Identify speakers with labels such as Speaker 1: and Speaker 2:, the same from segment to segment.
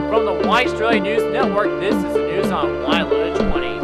Speaker 1: From the White Australia News Network, this is the news on Y 20.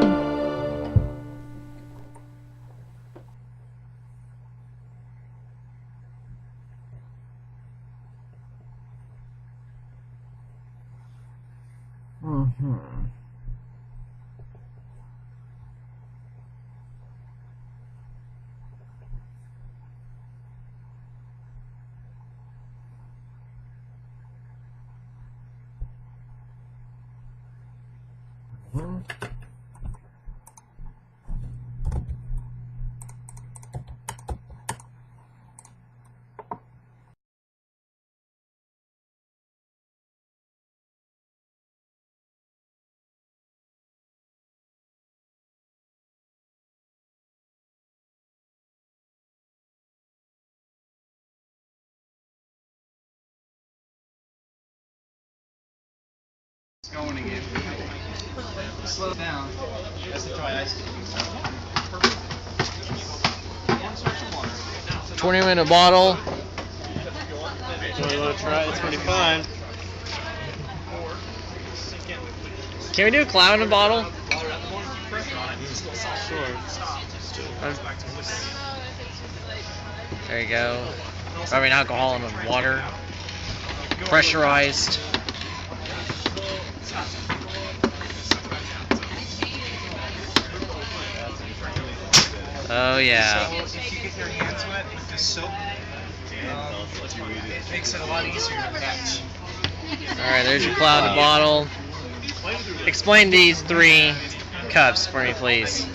Speaker 2: Going again. Slow down. That's the dry ice.
Speaker 3: 20 in a bottle.
Speaker 2: You want to try? It's pretty fun.
Speaker 3: Can we do a cloud in a bottle?
Speaker 2: Sure.
Speaker 3: There you go. I mean, alcohol and water. Pressurized. Oh yeah.
Speaker 2: So if you get your hands wet with the soap, it makes it a lot easier to catch.
Speaker 3: Alright, there's your cloud in the bottle. Explain these 3 cups for me, please.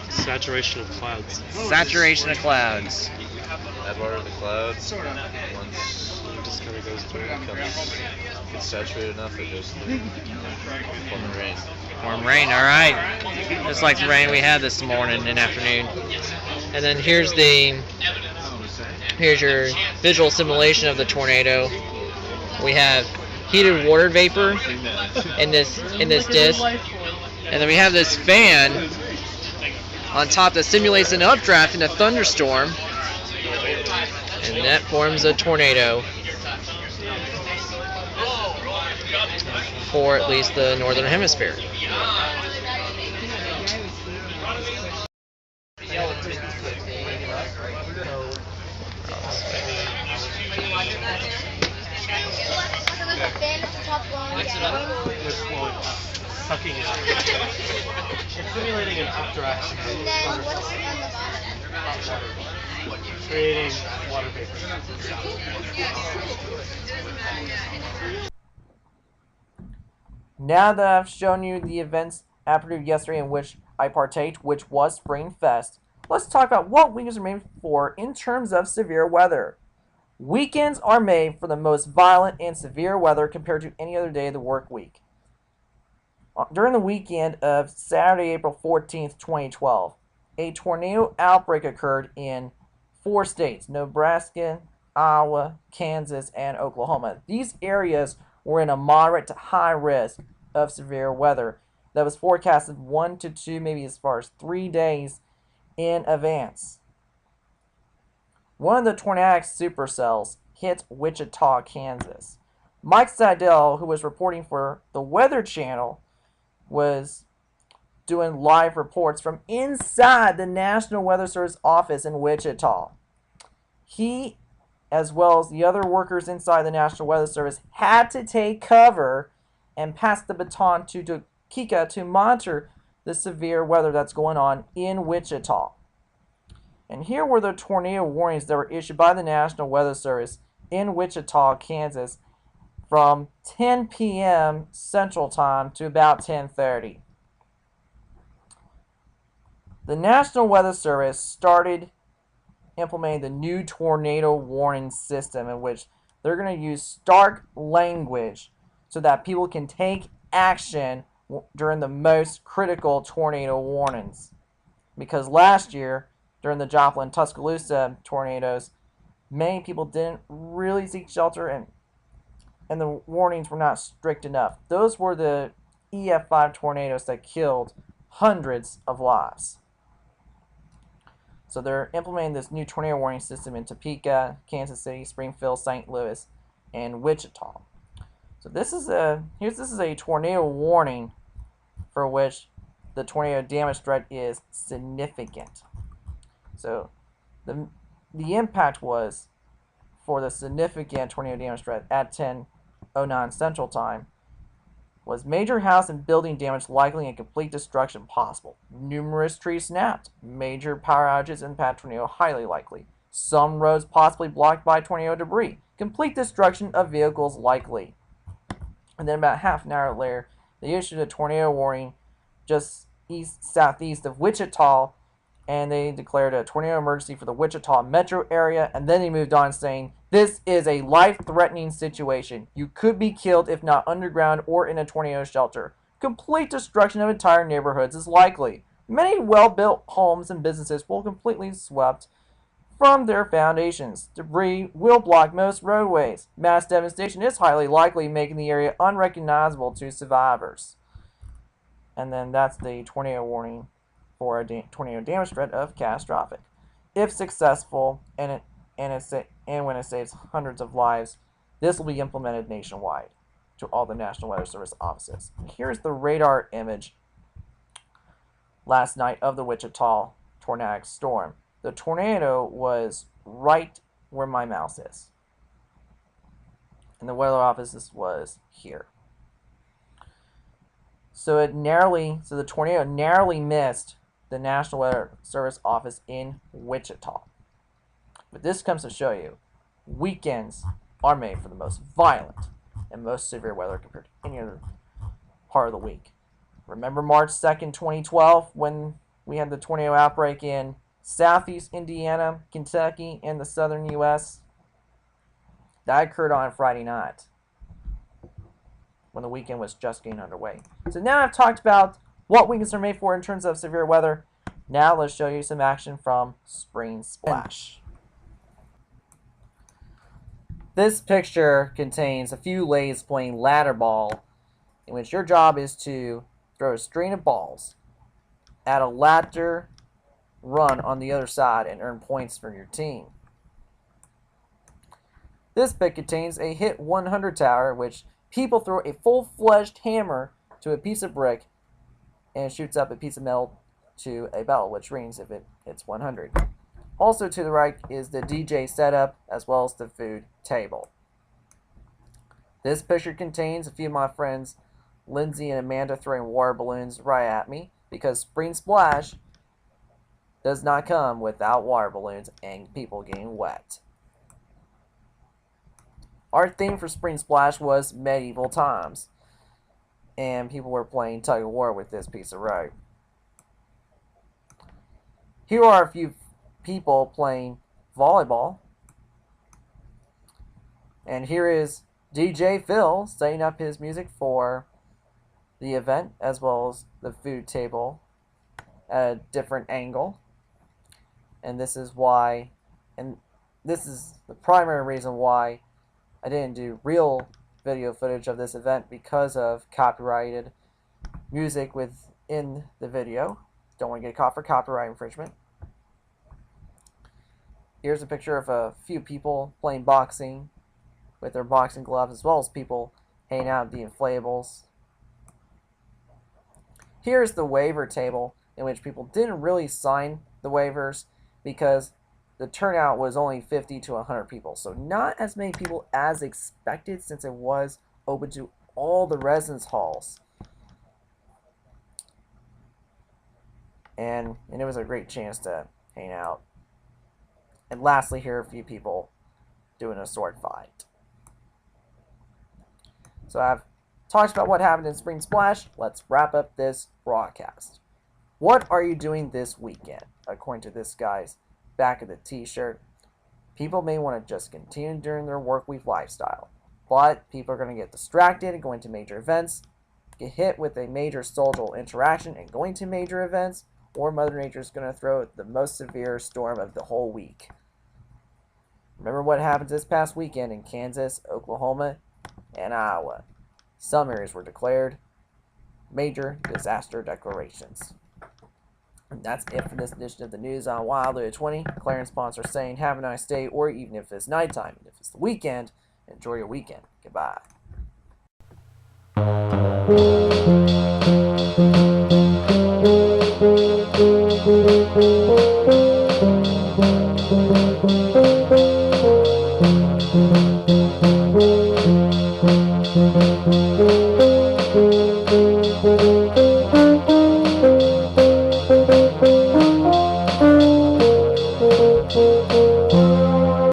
Speaker 4: Saturation of clouds.
Speaker 3: Saturation of clouds.
Speaker 5: Add water to the clouds.
Speaker 2: Sort of.
Speaker 5: Once
Speaker 4: It just kind of goes through.
Speaker 5: it gets saturated enough, it goes through. Forming rain.
Speaker 3: Warm rain, alright. Just like the rain we had this morning and afternoon. And then here's your visual simulation of the tornado. We have heated water vapor in this disc. And then we have this fan on top that simulates an updraft in a thunderstorm. And that forms a tornado. For at least the northern hemisphere.
Speaker 4: Sucking it out. It's simulating an updraft.
Speaker 6: And then what's on the bottom?
Speaker 4: Creating water vapor.
Speaker 1: Now that I've shown you the events at Purdue yesterday in which I partaked, which was Spring Fest, let's talk about what weekends are made for in terms of severe weather. Weekends are made for the most violent and severe weather compared to any other day of the work week. During the weekend of Saturday, April 14th, 2012, a tornado outbreak occurred in 4 states: Nebraska, Iowa, Kansas, and Oklahoma. These areas were in a moderate to high risk of severe weather that was forecasted 1 to 2, maybe as far as 3 days in advance. One of the tornadic supercells hit Wichita, Kansas. Mike Seidel, who was reporting for the Weather Channel, was doing live reports from inside the National Weather Service office in Wichita. He, as well as the other workers inside the National Weather Service, had to take cover and pass the baton to Kika to monitor the severe weather that's going on in Wichita. And here were the tornado warnings that were issued by the National Weather Service in Wichita, Kansas, from 10 p.m. Central Time to about 10:30. The National Weather Service started implementing the new tornado warning system, in which they're going to use stark language so that people can take action during the most critical tornado warnings. Because last year, during the Joplin-Tuscaloosa tornadoes, many people didn't really seek shelter, and the warnings were not strict enough. Those were the EF5 tornadoes that killed hundreds of lives. So they're implementing this new tornado warning system in Topeka, Kansas City, Springfield, St. Louis, and Wichita. So So this is a tornado warning for which the tornado damage threat is significant. So the impact was for the significant tornado damage threat at 10:09 Central Time was major house and building damage likely and complete destruction possible. Numerous trees snapped. Major power outages impact tornado highly likely. Some roads possibly blocked by tornado debris. Complete destruction of vehicles likely. And then about half an hour later, they issued a tornado warning just southeast of Wichita, and they declared a tornado emergency for the Wichita metro area, and then they moved on saying, this is a life-threatening situation. You could be killed if not underground or in a tornado shelter. Complete destruction of entire neighborhoods is likely. Many well-built homes and businesses will completely swept from their foundations. Debris will block most roadways. Mass devastation is highly likely, making the area unrecognizable to survivors. And then that's the tornado warning for a tornado damage threat of catastrophic. If successful, and when it saves hundreds of lives, this will be implemented nationwide to all the National Weather Service offices. Here's the radar image last night of the Wichita tornadic storm. The tornado was right where my mouse is. And the weather office was here. So the tornado narrowly missed the National Weather Service office in Wichita. But this comes to show you, weekends are made for the most violent and most severe weather compared to any other part of the week. Remember March 2nd, 2012, when we had the tornado outbreak in southeast Indiana, Kentucky, and the southern U.S.? That occurred on Friday night, when the weekend was just getting underway. So now I've talked about what weekends are made for in terms of severe weather. Now let's show you some action from Spring Splash. This picture contains a few ladies playing ladder ball, in which your job is to throw a string of balls at a ladder run on the other side and earn points for your team. This pic contains a hit 100 tower, which people throw a full-fledged hammer to a piece of brick and shoots up a piece of metal to a bell, which rings if it hits 100. Also to the right is the DJ setup, as well as the food table. This picture contains a few of my friends, Lindsay and Amanda, throwing water balloons right at me, because Spring Splash does not come without water balloons and people getting wet. Our theme for Spring Splash was medieval times, and people were playing tug of war with this piece of rope. Here are a few people playing volleyball, and here is DJ Phil setting up his music for the event, as well as the food table at a different angle. And this is why, and this is the primary reason why I didn't do real video footage of this event, because of copyrighted music within the video. Don't want to get caught for copyright infringement. Here's a picture of a few people playing boxing with their boxing gloves, as well as people hanging out at the inflatables. Here's the waiver table, in which people didn't really sign the waivers because the turnout was only 50 to 100 people. So not as many people as expected, since it was open to all the residence halls. And it was a great chance to hang out. And lastly, here are a few people doing a sword fight. So I've talked about what happened in Spring Splash. Let's wrap up this broadcast. What are you doing this weekend? According to this guy's back of the t-shirt, people may want to just continue during their work week lifestyle, but people are going to get distracted and going to major events, get hit with a major social interaction and going to major events, or Mother Nature is going to throw the most severe storm of the whole week. Remember what happened this past weekend in Kansas, Oklahoma, and Iowa. Some areas were declared major disaster declarations. And that's it for this edition of the news on Wild 20. Clarence sponsor saying have a nice day, or even if it's nighttime, if it's the weekend, enjoy your weekend. Goodbye.